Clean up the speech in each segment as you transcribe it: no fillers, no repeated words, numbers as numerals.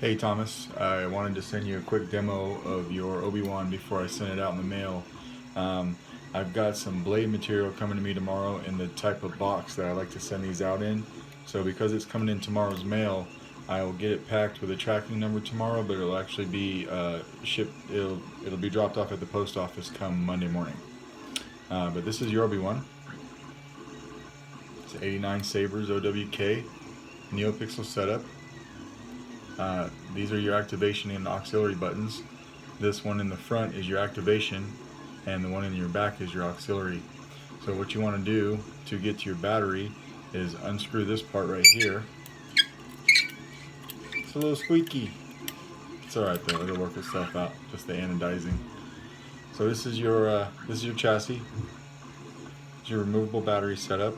Hey Thomas, I wanted to send you a quick demo of your Obi-Wan before I send it out in the mail. Um, I've got some blade material coming to me tomorrow in the type of box that I like to send these out in. So because it's coming in tomorrow's mail, I will get it packed with a tracking number tomorrow, but it'll actually be shipped. It'll be dropped off at the post office come Monday morning. But this is your Obi-Wan. It's 89 Sabers OWK NeoPixel setup. These are your activation and auxiliary buttons. This one in the front is your activation, and the one in your back is your auxiliary. So what you want to do to get to your battery is unscrew this part right here. It's a little squeaky. It's alright though, it'll work itself out, just the anodizing. So this is your chassis. It's your removable battery setup.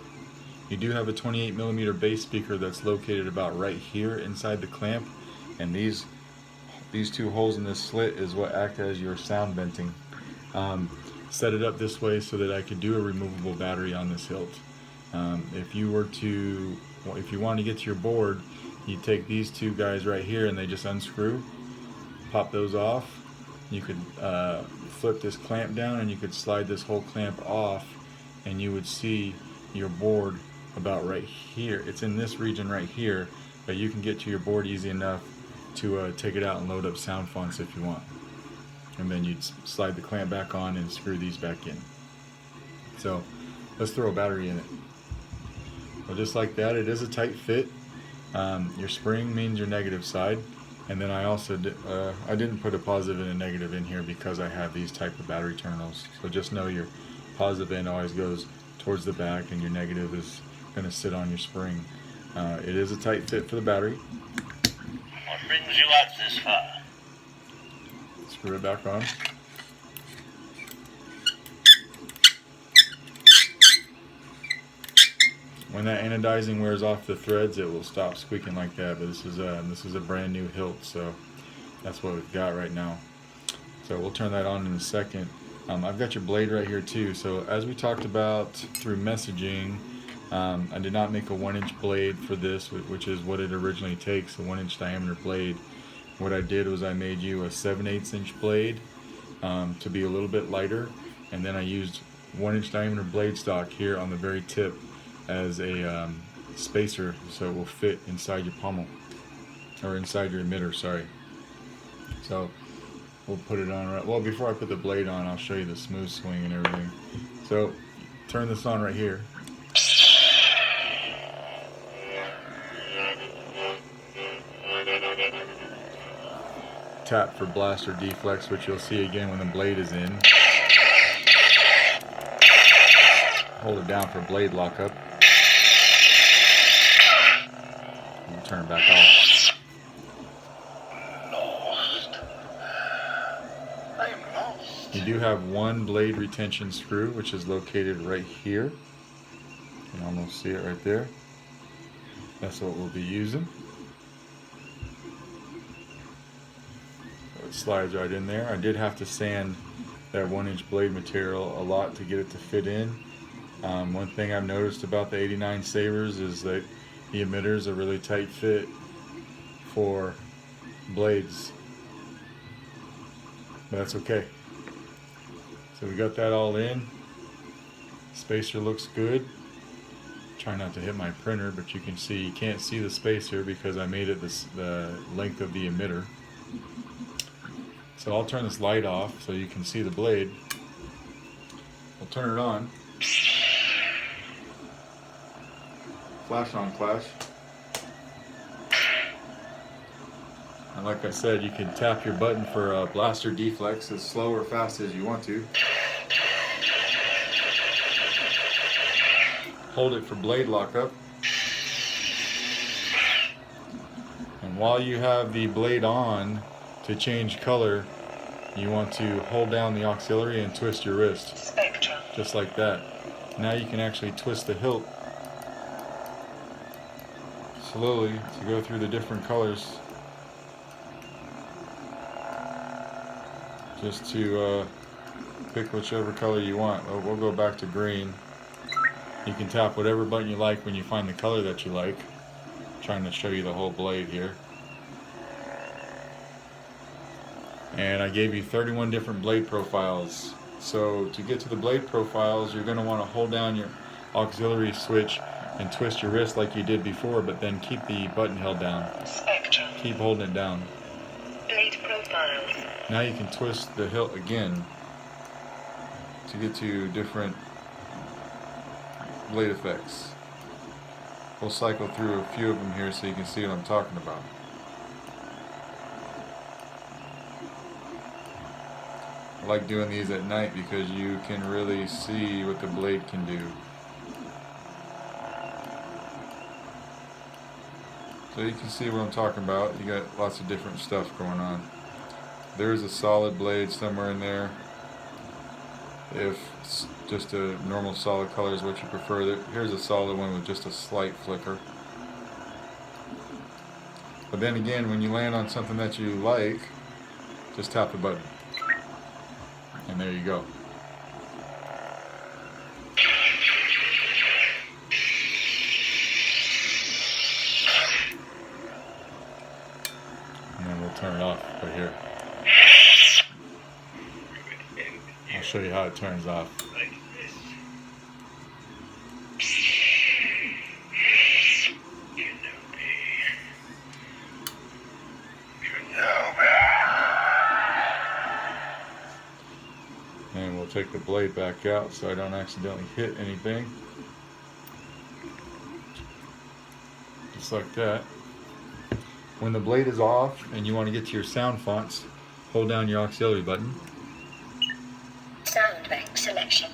You do have a 28mm bass speaker that's located about right here inside the clamp, and these two holes in this slit is what act as your sound venting. Set it up this way so that I could do a removable battery on this hilt. If you want to get to your board, you take these two guys right here and they just unscrew, pop those off. You could flip this clamp down and you could slide this whole clamp off, and you would see your board about right here. It's in this region right here, but you can get to your board easy enough to take it out and load up sound fonts if you want. And then you'd slide the clamp back on and screw these back in. So let's throw a battery in it. Well, just like that, it is a tight fit. Your spring means your negative side, and then I also I didn't put a positive and a negative in here because I have these type of battery terminals. So just know your positive end always goes towards the back and your negative is going to sit on your spring. It is a tight fit for the battery. What brings you out this far? Screw it back on. When that anodizing wears off the threads, it will stop squeaking like that. But this is a brand new hilt, so that's what we've got right now. So we'll turn that on in a second. I've got your blade right here too. So as we talked about through messaging, I did not make a 1-inch blade for this, which is what it originally takes, a 1-inch diameter blade. What I did was I made you a 7/8 inch blade to be a little bit lighter, and then I used 1-inch diameter blade stock here on the very tip as a spacer, so it will fit inside your pommel, or inside your emitter, sorry. So we'll put it on right. Well, before I put the blade on, I'll show you the smooth swing and everything. So turn this on right here. Tap for blast or deflex, which you'll see again when the blade is in. Hold it down for blade lockup. You turn it back off. You do have one blade retention screw, which is located right here. You can almost see it right there. That's what we'll be using. So it slides right in there. I did have to sand that 1-inch blade material a lot to get it to fit in. One thing I've noticed about the 89 Sabers is that the emitter is a really tight fit for blades, but that's okay. So we got that all in. Spacer looks good. Try not to hit my printer, but you can see, you can't see the spacer because I made it the length of the emitter. So I'll turn this light off so you can see the blade. I'll turn it on. Flash on flash. And like I said, you can tap your button for a blast or deflex as slow or fast as you want to. Hold it for blade lockup. And while you have the blade on, to change color, you want to hold down the auxiliary and twist your wrist. Just like that. Now you can actually twist the hilt slowly to go through the different colors, just to pick whichever color you want. We'll go back to green. You can tap whatever button you like when you find the color that you like. I'm trying to show you the whole blade here. And I gave you 31 different blade profiles. So to get to the blade profiles, you're going to want to hold down your auxiliary switch and twist your wrist like you did before, but then keep the button held down. Spectrum. Keep holding it down. Blade profiles. Now you can twist the hilt again to get to different blade effects. We'll cycle through a few of them here so you can see what I'm talking about. I like doing these at night because you can really see what the blade can do. So you can see what I'm talking about. You got lots of different stuff going on. There's a solid blade somewhere in there. If just a normal solid color is what you prefer, here's a solid one with just a slight flicker. But then again, when you land on something that you like, just tap the button. And there you go. And then we'll turn it off right here. I'll show you how it turns off. Like this. And we'll take the blade back out so I don't accidentally hit anything. Just like that. When the blade is off and you want to get to your sound fonts, hold down your auxiliary button. Sound bank selection.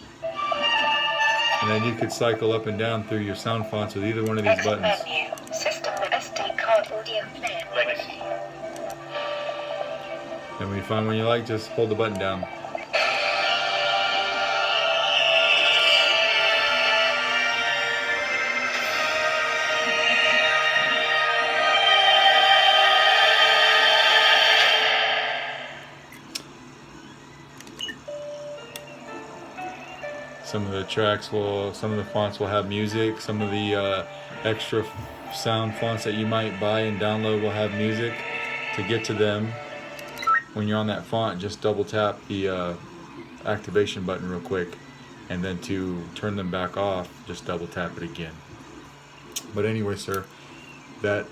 And then you could cycle up and down through your sound fonts with either one of these Exit buttons. menu. System SD card audio player. Legacy. And when you find one you like, just hold the button down. Some of the some of the fonts will have music. Some of the extra sound fonts that you might buy and download will have music. To get to them, when you're on that font, just double tap the activation button real quick. And then to turn them back off, just double tap it again. But anyway, sir, that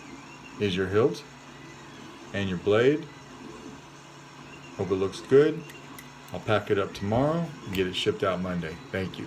is your hilt and your blade. Hope it looks good. I'll pack it up tomorrow and get it shipped out Monday. Thank you.